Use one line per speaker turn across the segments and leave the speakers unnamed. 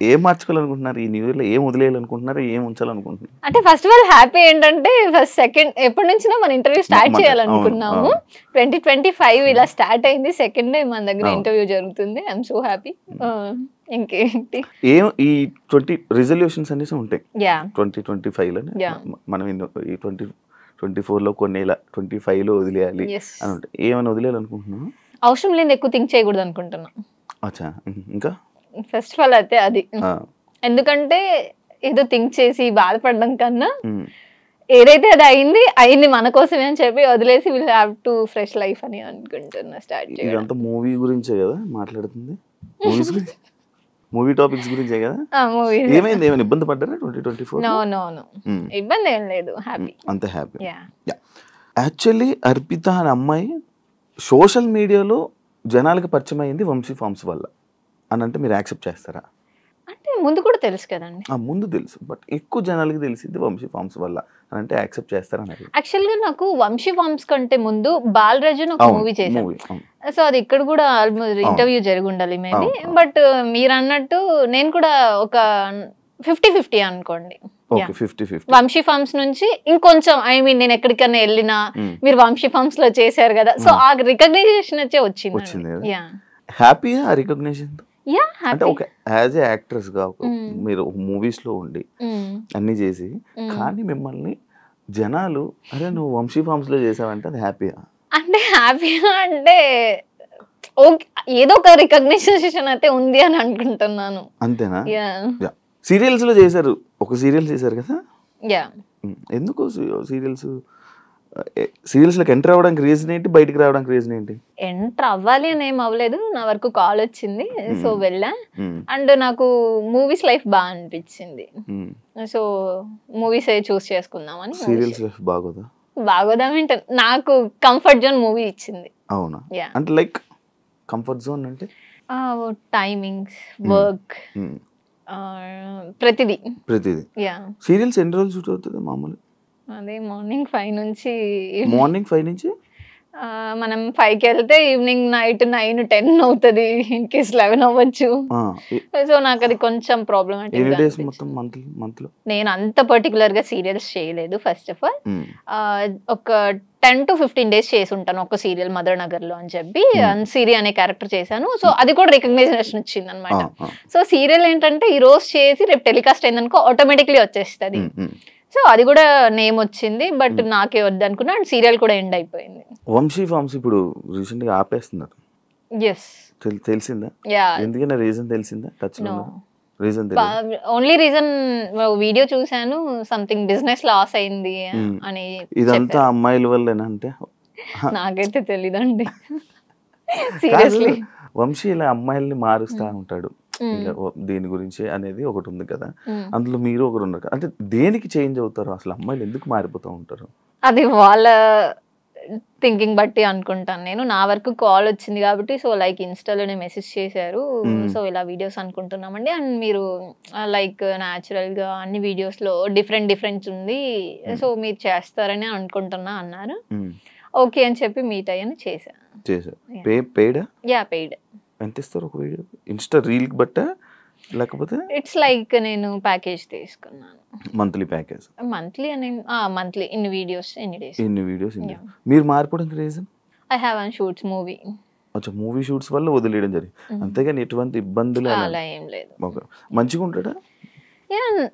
ఏం మార్చుకోవాలనుకుంటున్నారు ఈ new year లో? ఏం వదిలేయాలనుకుంటున్నారు? ఏం ఉంచాలనుకుంటున్నారు?
అంటే ఫస్ట్ ఆఫ్ ఆల్ హ్యాపీ ఏంటంటే ఫస్ట్ సెకండ్ ఎప్పటి నుంచినా మన ఇంటర్వ్యూ స్టార్ట్ చేయాలనుకున్నాము. 2025 ఇలా స్టార్ట్ అయింది. సెకండ్ డే మన దగ్గర ఇంటర్వ్యూ జరుగుతుంది. I'm so happy. ఇంకేంటి
ఈ 20 రిజల్యూషన్స్ అనేసి ఉంటాయి 2025 లో. మనం ఈ 2024 లో కొన్ని 25 లో వదిలేయాలి అని ఉంటాయి. ఏమైనా వదిలేయాలనుకుంటున్నాను?
అవసరం లేని ఎక్కువ థింక్ చేయకూడదు అనుకుంటున్నా.
అచ్చా, ఇంకా
ఫస్ట్ ఆఫ్ ఆల్ అయితే అది. ఎందుకంటే ఏదో థింక్ చేసి బాధపడడం కన్నా ఏదైతే అది అయింది మన కోసమే అని చెప్పి వదిలేసి will have to fresh life అని అనుకుంటున్నా. స్టార్ట్ చేయాలి.
ఇదంతా మూవీ గురించే కదా మాట్లాడుతుంది? మూవీస్ గురించి, మూవీ టాపిక్స్ గురించే కదా? ఏమైంది? ఏమైనా ఇబ్బంది పడ్డారా 2024?
నో ఇబ్బంది ఏం లేదు. హ్యాపీ,
అంత హ్యాపీ. యాక్చువల్లీ అర్పిత అనే అమ్మాయి సోషల్ మీడియాలో జనాలకి పరిచయం అయింది వంశీ ఫార్మ్స్ వల్ల అని అంటే మీరు యాక్సెప్ట్ చేస్తారా?
అంటే ముందు కూడా తెలుసు కదండి.
ముందు తెలుసు, బట్ ఎక్కువ జనాలకి తెలిసింది వంశీ ఫార్మ్స్ వల్ల అని అంటే యాక్సెప్ట్ చేస్తారా?
యాక్చువల్ గా నాకు వంశీ ఫార్మ్స్ కంటే ముందు బాలరాజు ఒక మూవీ చేశాను. సో అది ఇక్కడ కూడా ఆల్మోస్ట్ ఇంటర్వ్యూ జరిగి ఉండాలి మేబీ. బట్ మీరు అన్నట్టు నేను కూడా ఒక 50-50 అనుకోండి. వంశీ ఫార్మ్స్ నుంచి ఇంకొంచెం నేను ఎక్కడికైనా వెళ్ళినా మీరు వంశీ ఫార్మ్స్ లో చేశారు కదా, సో ఆ రికగ్నైజేషన్ వచ్చే వచ్చింది.
హ్యాపీ ఆ రికగ్నిషన్. అంటే ఒక యాజ్ ఏ యాక్ట్రెస్ గా మీరు మూవీస్ లో ఉండి అన్ని చేసి కానీ మిమ్మల్ని జనాలు అరే నువ్వు వంశీ ఫార్మ్స్ లో చేసావంటే అది హ్యాపీయా?
అంటే హ్యాపీగా అంటే ఏదో ఒక రికగ్నైజేషన్ అయితే ఉంది అని అనుకుంటున్నాను.
అంతేనా? సీరియల్స్ లో చేశారు, ఒక సీరియల్ చేశారు కదా? ఎందుకు సీరియల్స్ లోకి ఎంటర్ అవ్వడానికి రీజన్ ఏంటి? బయటికి రావడానికి రీజన్ ఏంటి?
ఎంటర్ అవ్వాలి అని ఏం అవ్వలేదు. నా వరకు కాల్ వచ్చింది, సో వెళ్ళా. అండ్ నాకు మూవీస్ లైఫ్ బాగా అనిపించింది, సో మూవీస్ చూస్ చేసుకుందామని.
Serials life బాగోదా?
బాగోదామంటే నాకు కంఫర్ట్ జోన్ మూవీ ఇచ్చింది.
అవునా? అంటే లైక్ కంఫర్ట్ జోన్ అంటే
టైమింగ్స్, వర్క్, ప్రతిదీ.
సీరియల్స్ ఎన్ని రోజులు షూట్ అవుతుంది మామూలు?
అదే మార్నింగ్ 5 నుంచి మనం 5కి వెళ్తే ఈవినింగ్ నైట్ 9-10 అవుతుంది. ఇన్ కేస్ 11 అవ్వచ్చు. సో నాకు అది కొంచెం ప్రాబ్లమాటిక్. నేను అంత పర్టికులర్ గా సీరియల్స్ చేయలేదు. ఫస్ట్ ఆఫ్ ఆల్ ఒక 10 to 15 days చేసి ఉంటాను ఒక సీరియల్ మదర్ నగర్ లో అని చెప్పి సిరి అనే క్యారెక్టర్ చేశాను. సో అది కూడా రికగ్నైజేషన్ వచ్చింది అనమాట. సో సీరియల్ ఏంటంటే ఈ రోజు చేసి రేపు టెలికాస్ట్ అయిందనుకో ఆటోమేటిక్లీ వచ్చేస్తుంది. సో అది కూడా నేమ్ వచ్చింది, బట్ నాకే వద్దు అనుకున్నా. అండ్ సీరియల్ కూడా ఎండ్ అయిపోయింది.
వంశీ ఫార్మ్స్ ఇప్పుడు రీసెంట్ గా ఆపేస్తున్నారు. తెలిసిందా? ఎందుకన్నా రీజన్ తెలిసిందా?
ఓన్లీ రీజన్ వీడియో చూసాను, సంథింగ్ బిజినెస్ లాస్ అయింది అని.
ఇదంతా అమ్మాయిల వల్లేనా? అంటే
నాకైతే తెలీదండి సీరియస్లీ.
వంశీ ఇలా అమ్మాయిల్ని మారుస్తా ఉంటాడు దీని గురించి అనేది ఒకటి ఉంది కదా, అందులో మీరు ఒకరు ఉన్నారు కదా. అంటే దేనికి చేంజ్ అవుతారు అసలు? అమ్మాయిలు ఎందుకు మారిపోతూ ఉంటారు?
అది వాళ్ళ థింకింగ్ బట్టి అనుకుంటాను నేను. నా వరకు కాల్ వచ్చింది కాబట్టి, సో లైక్ ఇన్స్టాలోనే మెసేజ్ చేశారు, సో ఇలా వీడియోస్ అనుకుంటున్నామండి, అండ్ మీరు లైక్ న్యాచురల్ గా అన్ని వీడియోస్ లో డిఫరెంట్ ఉంది, సో మీరు చేస్తారని అనుకుంటున్నా అన్నారు. ఓకే అని చెప్పి మీట్ అయ్యాను, చేశాను.
పెయిడ్?
పెయిడ్.
ఎంత ఇస్తారు ఒక వీడియో? ఇన్స్టా రీల్ బట్ట లేకపోతే?
ఇట్స్ లైక్ నేను ప్యాకేజ్ తీసుకున్నాను.
Monthly package?
మంత్లీ అని మంత్లీ ఇన్ని వీడియోస్ ఎన్ని డేస్.
మీరు మారిపోవడానికి reason?
I have one shoots movie.
అచ్చా, మూవీ షూట్స్ వల్ల వదిలేయడం జరిగింది, అంతేగాని ఎటువంటి ఇబ్బందులు
అలా ఏం లేదు.
మంచిగా ఉంటాడా?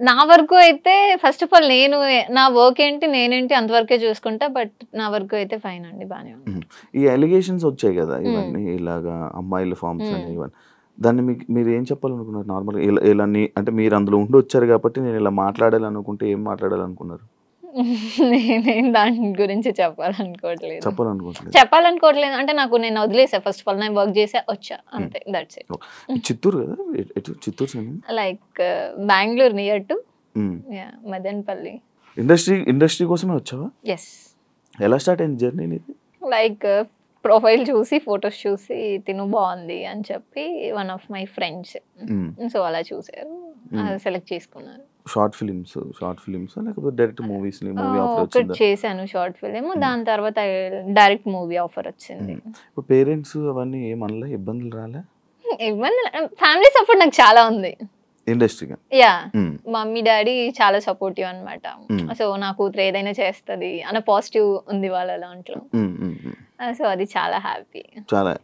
నా వరకు అయితే ఫస్ట్ ఆఫ్ ఆల్ నేను నా వర్క్ ఏంటి నేనేంటి అంతవరకే చూసుకుంటా, బట్ నా వరకు అయితే ఫైన్ అండి, బానే ఉంది.
ఈ అలిగేషన్స్ వచ్చాయి కదా ఇవన్నీ, ఇలాగా అమ్మాయిల ఫార్మ్స్ అని ఇవన్నీ, దాన్ని మీరు ఏం చెప్పాలనుకున్నారు నార్మల్గా? ఇలా అంటే మీరు అందులో ఉండి వచ్చారు కాబట్టి నేను ఇలా మాట్లాడాలనుకుంటే ఏం మాట్లాడాలనుకున్నారు?
నేనేం దాని గురించి చెప్పాలనుకోవట్లేదు అంటే నాకు నేను వదిలేసా. ఫస్ట్ ఆఫ్ ఆల్ నేను వర్క్ చేసా వచ్చా, అంతే, దట్స్ ఇట్.
చిత్తూరు కదా? Chittoor
like Bengaluru near to Madanapalle.
Industry కోసమే వచ్చావా?
ఎస్.
ఎలా స్టార్ట్ అయింది జర్నీ నీది?
లైక్ ప్రొఫైల్ చూసి ఫొటోస్ చూసి తిను బాగుంది అని చెప్పి one of my friends, so అలా చూసారు, సెలెక్ట్ చేసుకున్నారు.
షార్ట్ ఫిలిమ్స్ లేకపోతే డైరెక్ట్ మూవీస్?
ఒకటి చేశాను షార్ట్ ఫిలిం, దాని తర్వాత డైరెక్ట్ మూవీ ఆఫర్ వచ్చింది.
పేరెంట్స్ అవన్నీ ఏమనలే? ఇబ్బందులు రాలే?
ఇబ్బంది, ఫ్యామిలీ సపోర్ట్ నాకు చాలా ఉంది.
ఇండస్ట్రీగా.
యా మమ్మీ డాడీ చాలా సపోర్టివ్ అన్నమాట. సో నా కూతురు ఏదైనా చేస్తది అన్న పాజిటివ్ ఉంది వాళ్ళ దాంట్లో. సో అది చాలా హ్యాపీ.
చాలా